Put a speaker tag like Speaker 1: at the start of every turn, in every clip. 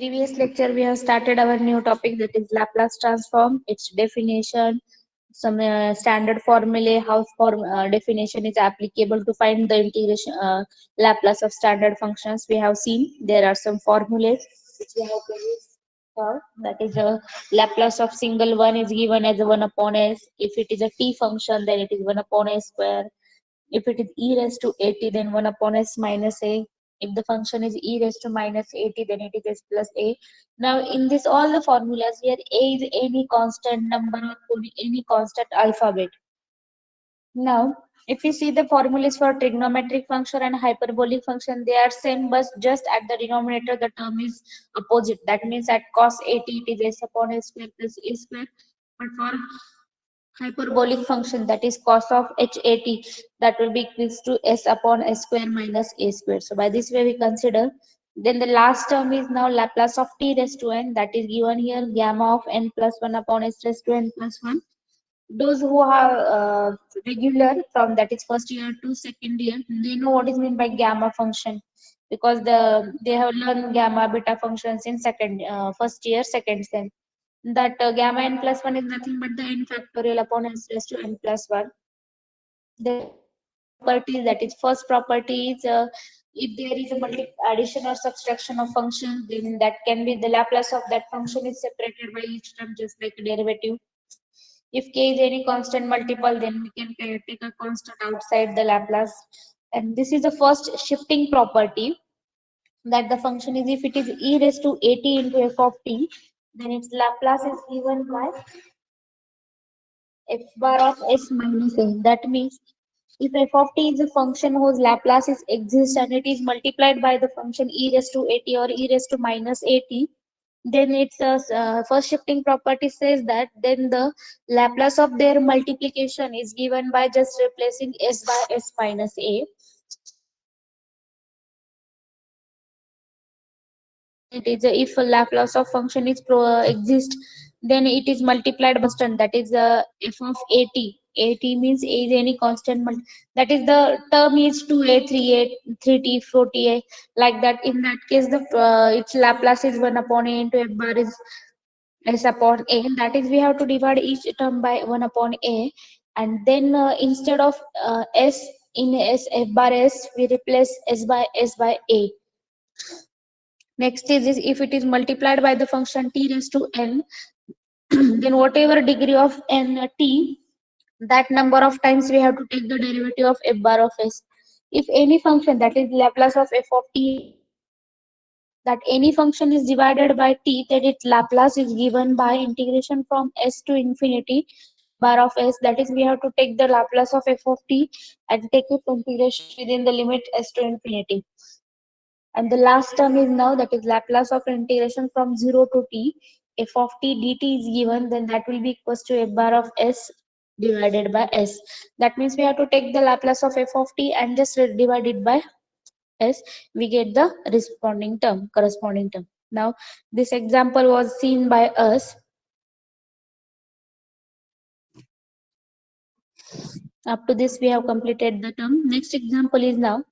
Speaker 1: previous lecture, we have started our new topic, that is Laplace transform, its definition, some standard formulae, how definition is applicable to find the integration Laplace of standard functions. We have seen there are some formulas which we have to use for. That is Laplace of single one is given as 1 upon s. If it is a t function, then it is 1 upon a square. If it is e raised to at, then 1 upon s minus a. If the function is e raised to minus at, then it is s plus a. Now, in this, all the formulas here, a is any constant number or any constant alphabet. Now, if you see the formulas for trigonometric function and hyperbolic function, they are same, but just at the denominator, the term is opposite. That means at cos at, it is s upon a square plus a square. But for hyperbolic function, that is cos of hat, that will be equals to s upon s square minus a square. So by this way we consider. Then the last term is now Laplace of t raised to n, that is given here gamma of n plus 1 upon s raised to n plus 1. Those who are regular from, that is first year to second year, they know what is meant by gamma function, because they have learned gamma beta functions in first year second sem. That gamma n plus 1 is nothing but the n factorial upon s raised to n plus 1. The properties, that is first property is if there is a addition or subtraction of function, then that can be the Laplace of that function is separated by each term, just like a derivative. If k is any constant multiple, then we can take a constant outside the Laplace. And this is the first shifting property, that the function is, if it is e raised to at into f of t, then its Laplace is given by f bar of s minus a. That means if f of t is a function whose Laplace is exists and it is multiplied by the function e raised to at or e raised to minus at, then its first shifting property says that then the Laplace of their multiplication is given by just replacing s by s minus a. It is if a Laplace of function is exist, then it is multiplied by constant, that is f of at. At means a is any constant that is the term is 2a 3a 3t 4ta, like that. In that case, the its Laplace is 1 upon a into f bar is s upon a. That is, we have to divide each term by 1 upon a, and then instead of s in s f bar s, we replace s by a. Next is this, if it is multiplied by the function t raised to n, then whatever degree of n t, that number of times we have to take the derivative of f bar of s. If any function, that is Laplace of f of t, that any function is divided by t, then its Laplace is given by integration from s to infinity f bar of s. That is, we have to take the Laplace of f of t and take its integration within the limit s to infinity. And the last term is now, that is Laplace of integration from 0 to t, f of t dt is given, then that will be equals to f bar of s divided by s. That means we have to take the Laplace of f of t and just divide it by s. We get the corresponding term. Now, this example was seen by us. Up to this, we have completed the term. Next example is now,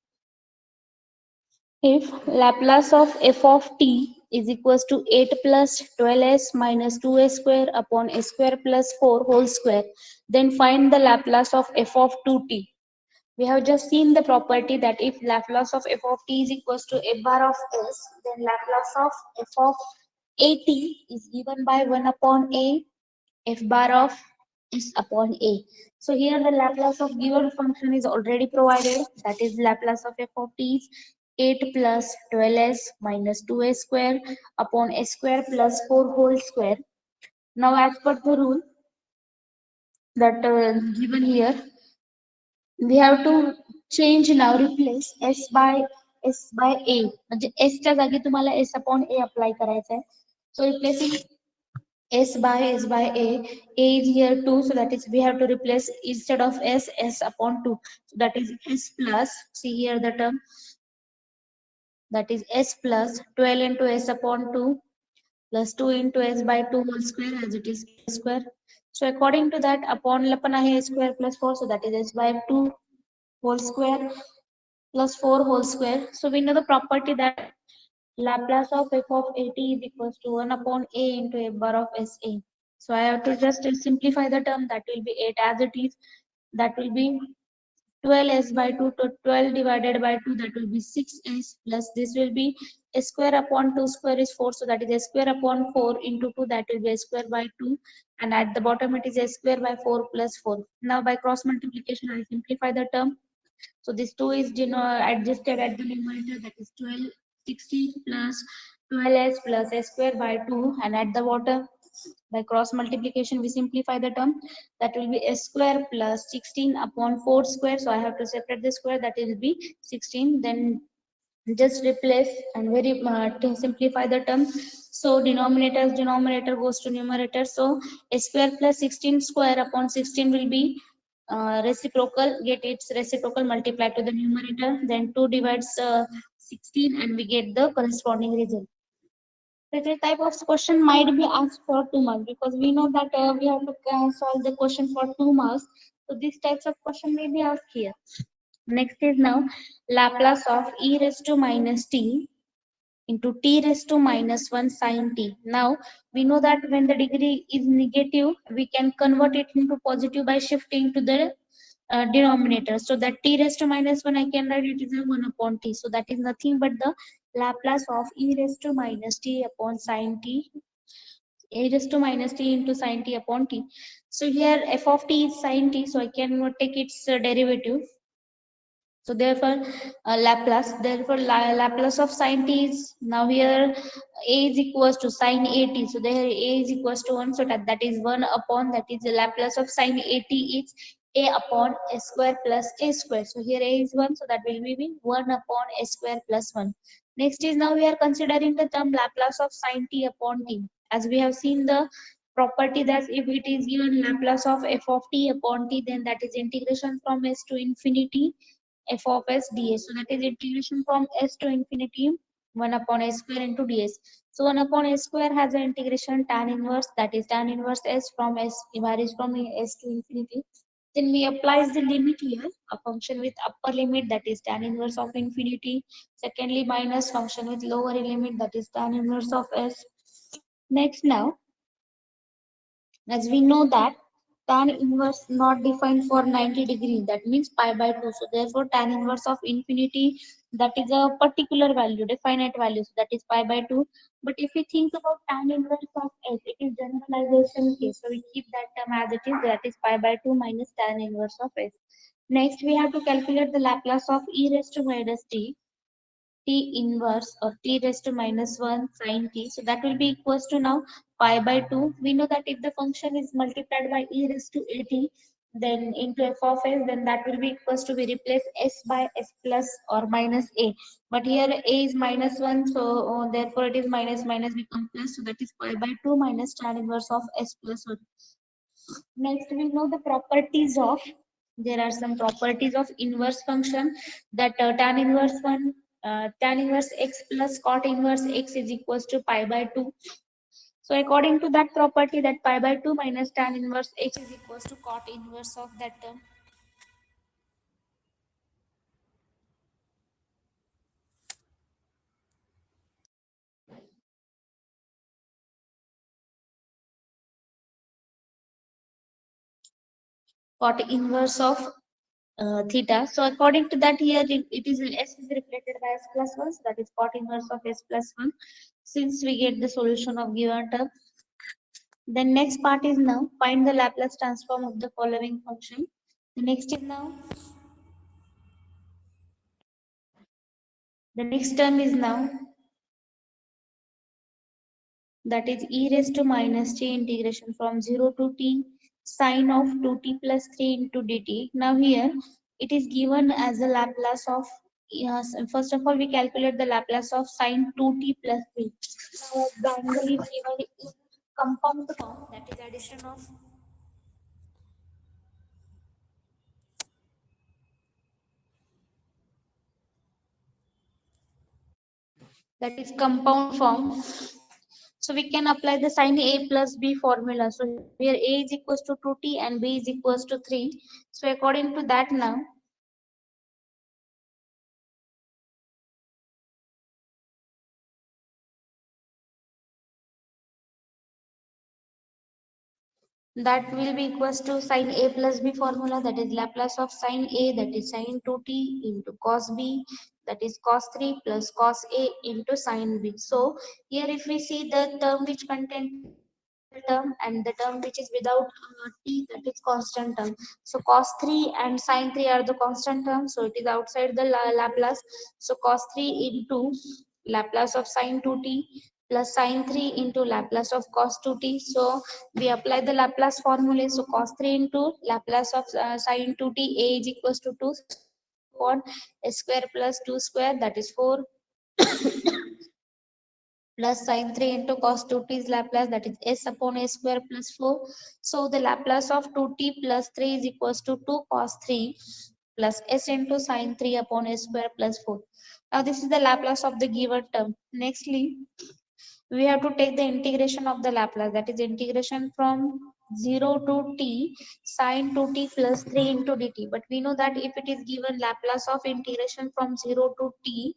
Speaker 1: if Laplace of f of t is equals to 8 plus 12s minus 2s square upon s square plus 4 whole square, then find the Laplace of f of 2t. We have just seen the property that if Laplace of f of t is equals to f bar of s, then Laplace of f of at is given by 1 upon a f bar of s upon a. So here the Laplace of given function is already provided, that is Laplace of f of t is 8 plus 12s minus 2s square upon s square plus 4 whole square. Now, as per the rule that given here, we have to change now, replace s by a, म्हणजे s च्या जागी तुम्हाला s upon a apply करायचा आहे. So replacing s by a is here 2, so that is, we have to replace instead of s upon 2, so that is s plus, see here the term, that is s plus 12 into s upon 2 plus 2 into s by 2 whole square, as it is square. So according to that, upon lapan आहे square plus 4, so that is s by 2 whole square plus 4 whole square. So we know the property that Laplace of f of at is equals to 1 upon a into a bar of sa. So I have to just simplify the term. That will be 8 as it is. That will be 12s by 2 to 12 divided by 2, that will be 6s, plus this will be a square upon 2 square is 4, so that is a square upon 4 into 2, that will be a square by 2, and at the bottom it is a square by 4 plus 4. Now by cross multiplication I simplify the term. So this 2 is adjusted at the numerator, that is 12, 16 plus 12s plus a square by 2, and at the bottom by cross multiplication we simplify the term. That will be a square plus 16 upon 4 square. So I have to separate the square, that will be 16. Then just replace and to simplify the term. So denominator goes to numerator. So a square plus 16 square upon 16 will be reciprocal, get its reciprocal, multiply to the numerator, then 2 divides 16 and we get the corresponding result. This type of question might be asked for 2 marks, because we know that we have to solve the question for 2 marks. So these types of question may be asked here. Next is now Laplace of e raised to minus t into t raised to minus 1 sine t. Now we know that when the degree is negative, we can convert it into positive by shifting to the denominator. So that t raised to minus 1, I can write it as a 1 upon t. So that is nothing but the Laplace of e raised to minus t upon sine t, e raised to minus t into sine t upon t. So here f of t is sine t, so I can take its derivative. So therefore, Laplace of sine t is now here a is equals to sine at. So there a is equals to 1. So that is 1 upon, that is the Laplace of sine at is a upon a square plus a square. So here a is 1. So that will be 1 upon a square plus 1. Next is now we are considering the term Laplace of sine t upon t. As we have seen the property that if it is given Laplace of f of t upon t, then that is integration from s to infinity f of s ds. So that is integration from s to infinity 1 upon s square into ds. So 1 upon s square has an integration tan inverse, that is tan inverse s from s varies from s to infinity. Then we applies the limit here, a function with upper limit, that is tan inverse of infinity. Secondly, minus function with lower limit, that is tan inverse of s. Next now, as we know that tan inverse not defined for 90 degree, that means pi by 2. So therefore tan inverse of infinity, that is a particular value, definite value, so that is pi by 2. But if we think about tan inverse of s, it is generalization case, so we keep that term as it is, that is pi by 2 minus tan inverse of s. Next we have to calculate the Laplace of e raised to minus t, t inverse or t raised to minus 1 sine t. So that will be equals to now pi by 2. We know that if the function is multiplied by e raised to at, then into f of s, then that will be equals to, we replace s by s plus or minus a. But here a is minus 1, so therefore it is minus minus become plus. So that is pi by 2 minus tan inverse of s plus 1. Next, we know the properties of, there are some properties of inverse function, that tan inverse one, tan inverse x plus cot inverse x is equals to pi by 2. So according to that property, that pi by 2 minus tan inverse x is equals to cot inverse of that term. Cot inverse of theta. So according to that, here it is s is represented by s plus 1, so that is cot inverse of s plus 1, since we get the solution of given term. The next part is now find the Laplace transform of the following function. The next is now, the next term is now, that is e raised to minus t integration from 0 to t sine of 2t plus 3 into dt. Now here it is given as the Laplace of, yes, first of all we calculate the Laplace of sine 2t plus 3. Now the angle is given in compound form, that is addition of, that is compound form. So we can apply the sin A plus B formula. So here A is equals to 2t and B is equals to 3. So according to that now, that will be equals to sin A plus B formula, that is Laplace of sin A, that is sin 2t into cos B, that is cos 3 plus cos A into sin B. So here if we see the term which contains term and the term which is without t, that is constant term. So cos 3 and sin 3 are the constant terms, so it is outside the Laplace. So cos 3 into Laplace of sin 2t plus sin 3 into Laplace of cos 2t. So we apply the Laplace formula. So cos 3 into Laplace of sin 2t, A is equals to 2 upon s square plus 2 square, that is 4 plus sin 3 into cos 2t is Laplace, that is s upon a square plus 4. So the Laplace of 2t plus 3 is equals to 2 cos 3 plus s into sin 3 upon a square plus 4. Now this is the Laplace of the given term. Nextly, we have to take the integration of the Laplace, that is integration from 0 to t sine 2t plus 3 into dt. But we know that if it is given Laplace of integration from 0 to t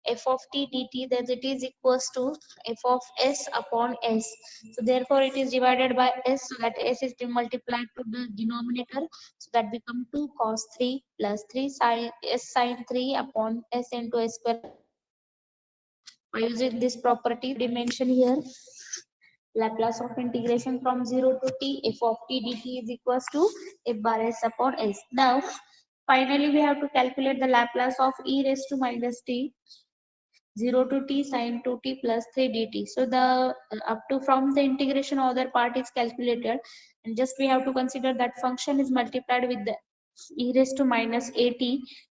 Speaker 1: f of t dt, then it is equals to f of s upon s. So therefore it is divided by s, so that s is multiplied to the denominator, so that become 2 cos 3 plus 3 sin s sine 3 upon s into s square. By using this property we mention here, Laplace of integration from 0 to t f of t dt is equals to f bar s upon s. Now finally we have to calculate the Laplace of e raised to minus t 0 to t sine 2t plus 3 dt. So the up to from the integration other part is calculated, and just we have to consider that function is multiplied with the e raised to minus at,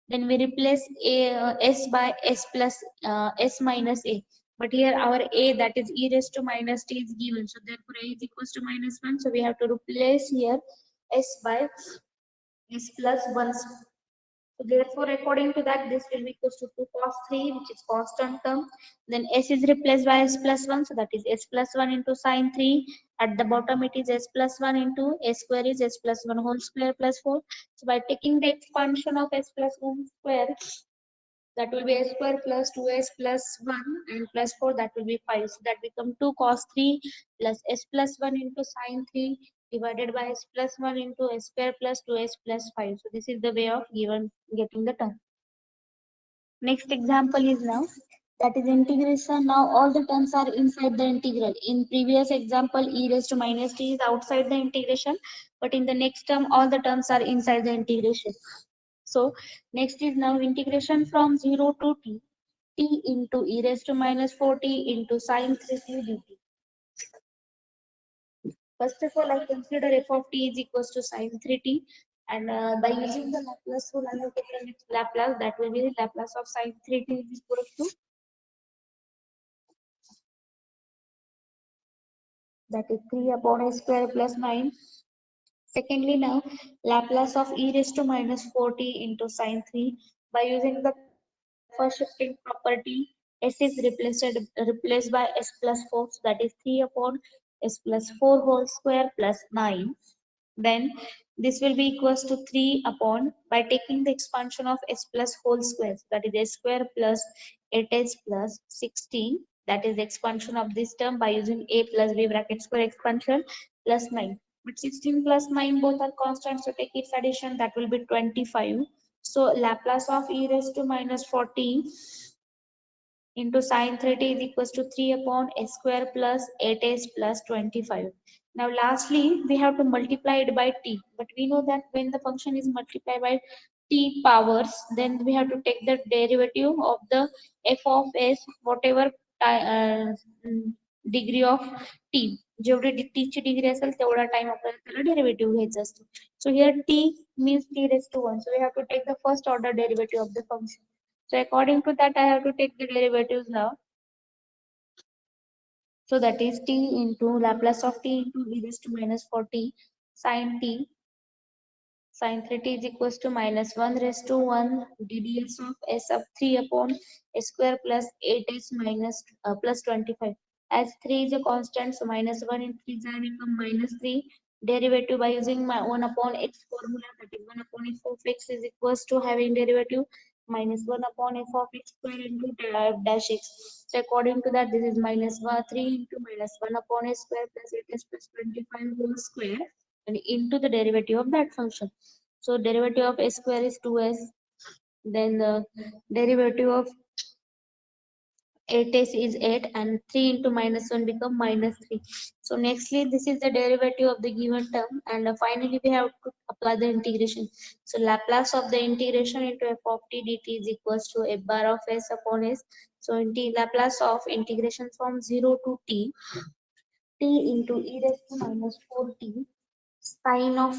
Speaker 1: then we replace s by s plus s minus a. But here our a, that is e raised to minus t, is given, so therefore a is equals to minus 1, so we have to replace here s by s plus 1. So therefore, according to that, this will be equals to 2 cos 3, which is constant term. Then s is replaced by s plus 1, so that is s plus 1 into sine 3. At the bottom, it is s plus 1 into s square is s plus 1 whole square plus 4. So by taking the expansion of s plus 1 square, that will be s square plus 2s plus 1 and plus 4, that will be 5. So that become 2 cos 3 plus s plus 1 into sine 3 divided by s plus 1 into s square plus 2s plus 5. So this is the way of given getting the term. Next example is now, that is integration. Now all the terms are inside the integral. In previous example, e raised to minus t is outside the integration, but in the next term all the terms are inside the integration. So next is now integration from 0 to t into e raised to minus 4t into sine 3t dt. First of all, I consider f of t is equals to sine 3t, and by using the Laplace rule, I have taken its Laplace, that will be the Laplace of sine 3t is equals to, that is 3 upon a square plus 9. Secondly, now Laplace of e raised to minus 4t into sine 3. By using the first shifting property, s is replaced by s plus 4, so that is 3 upon s plus 4 whole square plus 9. Then this will be equals to 3 upon, by taking the expansion of s plus whole square, so that is s square plus 8s plus 16, that is expansion of this term by using a plus b bracket square expansion plus 9. But 16 plus 9 both are constant, so take its addition, that will be 25. So Laplace of e raised to minus 40 into sine 30 is equals to 3 upon s square plus 8s plus 25. Now lastly, we have to multiply it by t. But we know that when the function is multiplied by t powers, then we have to take the derivative of the f of s, whatever degree of t. जेवढी t ची degree असेल तेवढा time आपल्याला त्याला derivative घ्यायचा असतो. So here t means t raised to 1. So we have to take the first order derivative of the function. So according to that, I have to take the derivatives now. So that is t into Laplace of t into e raised to minus 40 sine t sine 3t is equals to minus 1 raised to 1 ddx of s of 3 upon s square plus 8s minus plus 25. As 3 is a constant, so minus 1 into 3 is going to become minus 3. Derivative by using my 1 upon x formula, that is 1 upon f of x is equals to having derivative minus 1 upon f of x square into dash x. So according to that, this is minus 3 into minus 1 upon s square plus 8s plus 25 whole square and into the derivative of that function. So derivative of s square is 2s, then the derivative of 8s is 8, and 3 into minus 1 become minus 3. So nextly, this is the derivative of the given term, and finally we have to apply the integration. So Laplace of the integration into f of t dt is equals to f bar of s upon s. So Laplace of integration from 0 to t into e raised to minus 4t sine of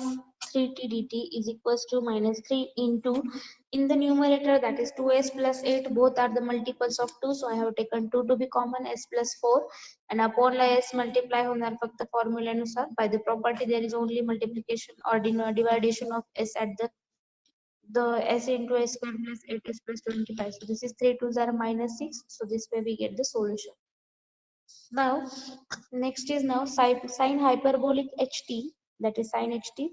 Speaker 1: 3t dt is equals to minus 3 into, in the numerator, that is 2s plus 8, both are the multiples of 2, so I have taken 2 to be common, s plus 4, and upon s multiply होणार फक्त formula नुसार. By the property there is only multiplication or division of s at the s into s square plus 8s plus 25. So this is 3 2s are minus 6, so this way we get the solution. Now, next is now sine hyperbolic ht, that is sine ht,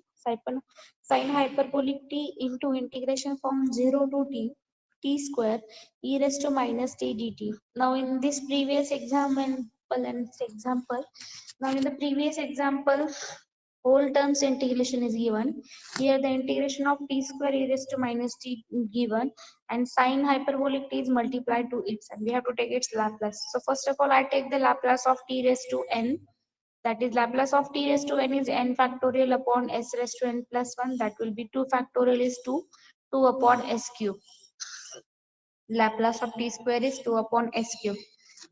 Speaker 1: sine hyperbolic t into integration from 0 to t square e raised to minus t dt. Now, in this previous example, now in the previous example, whole terms integration is given. Here the integration of t square e raised to minus t given, and sine hyperbolic t is multiplied to its, and we have to take its Laplace. So first of all, I take the Laplace of t raised to n. That is Laplace of t raised to n is n factorial upon s raised to n plus 1. That will be 2 factorial is 2, 2 upon s cube. Laplace of t square is 2 upon s cube.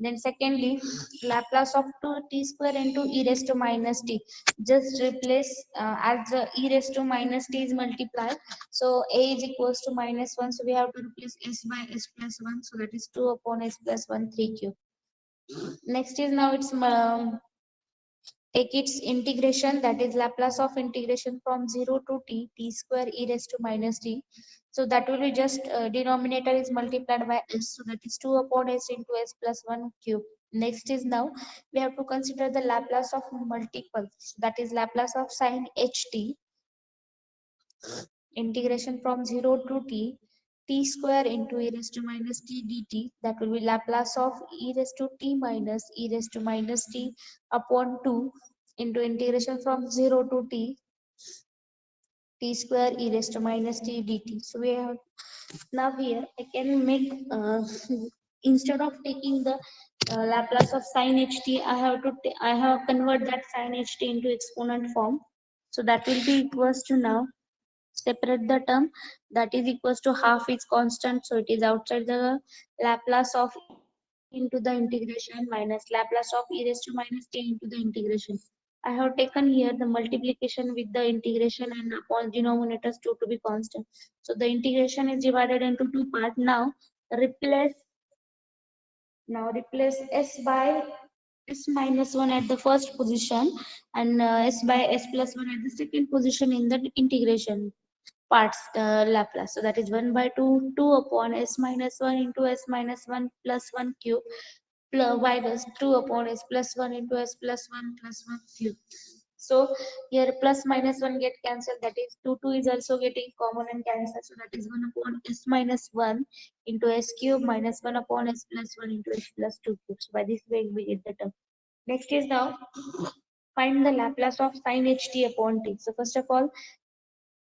Speaker 1: Then secondly, Laplace of 2t square into e raised to minus t. Just replace as the e raised to minus t is multiplied. So a is equals to minus 1. So we have to replace s by s plus 1. So that is 2 upon s plus 1 3 cube. Next is now it's take its integration, that is Laplace of integration from 0 to t square e raised to minus t. So that will be just denominator is multiplied by s, so that is 2 upon s into s plus 1 cube. Next is now we have to consider the Laplace of multiples, that is Laplace of sine ht, integration from 0 to t square into e raised to minus t dt. That will be Laplace of e raised to t minus e raised to minus t upon 2 into integration from 0 to t square e raised to minus t dt. So we have now here I can make instead of taking the Laplace of sine ht, I have convert that sine ht into exponent form. So that will be equals to, now separate the term, that is equals to half is constant, so it is outside the Laplace of into the integration minus Laplace of e raised to minus t into the integration. I have taken here the multiplication with the integration and upon denominators 2 to be constant. So the integration is divided into two parts. Replace replace s by s minus 1 at the first position, and s by s plus 1 at the second position in the integration parts Laplace. So that is 1 by 2, 2 upon s minus 1 into s minus 1 plus 1 cube, plus minus 2 upon s plus 1 into s plus 1 plus 1 cube. So here plus minus 1 get cancelled, that is 2, 2 is also getting common and cancelled. So that is 1 upon s minus 1 into s cube minus 1 upon s plus 1 into s plus 2 cube. So by this way we get the term. Next is now find the Laplace of sine ht upon t. So first of all,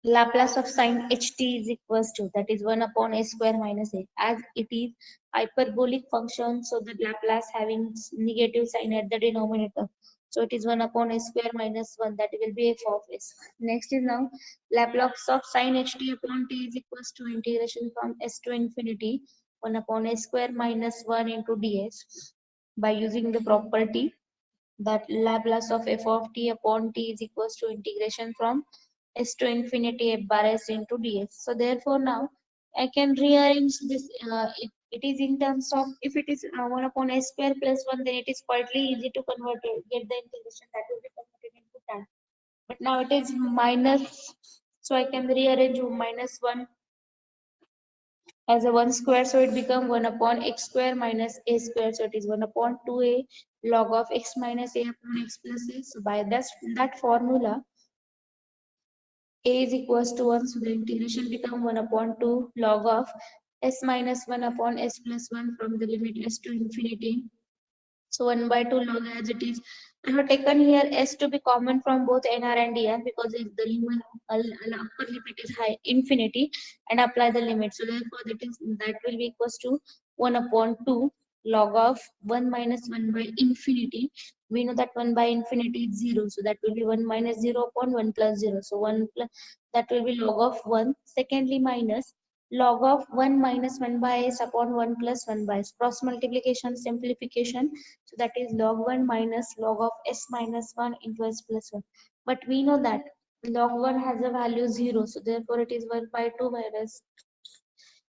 Speaker 1: Laplace of sine ht is equals to, that is 1 upon a square minus a. As it is hyperbolic function, so the Laplace having negative sign at the denominator. So it is 1 upon a square minus 1, that will be f of s. Next is now Laplace of sine ht upon t is equals to integration from s to infinity 1 upon a square minus 1 into ds, by using the property that Laplace of f of t upon t is equals to integration from s to infinity f bar s into ds. So therefore now I can rearrange this. It is in terms of, if it is 1 upon s square plus 1, then it is quite easy to convert it, get the integration, that will be converted into tan. But now it is minus, so I can rearrange minus 1 as a 1 square, so it become 1 upon x square minus a square, so it is 1 upon 2a log of x minus a upon x plus a. So by that formula, a is equals to 1, so the integration become 1 upon 2 log of s minus 1 upon s plus 1 from the limit s to infinity. So 1 by 2 log as it is I have taken here S to be common from both NR and DR because if the limit upper limit is high infinity and apply the limit. So therefore that will be equals to 1 upon 2 log of 1 minus 1 by infinity. We know that 1 by infinity is 0. So that will be 1 minus 0 upon 1 plus 0. So 1 plus that will be log of 1. Secondly, minus log of 1 minus 1 by s upon 1 plus 1 by s. Cross multiplication, simplification. So that is log 1 minus log of s minus 1 into s plus 1. But we know that log 1 has a value 0. So therefore it is 1 by 2 minus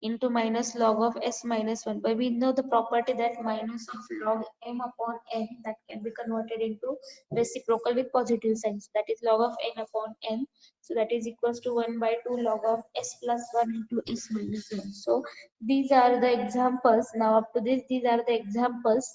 Speaker 1: into minus log of s minus 1. But we know the property that minus of log m upon n that can be converted into reciprocal with positive sign. So that is log of n upon n. So that is equals to 1 by 2 log of s plus 1 into s minus 1. So these are the examples. Now up to this, these are the examples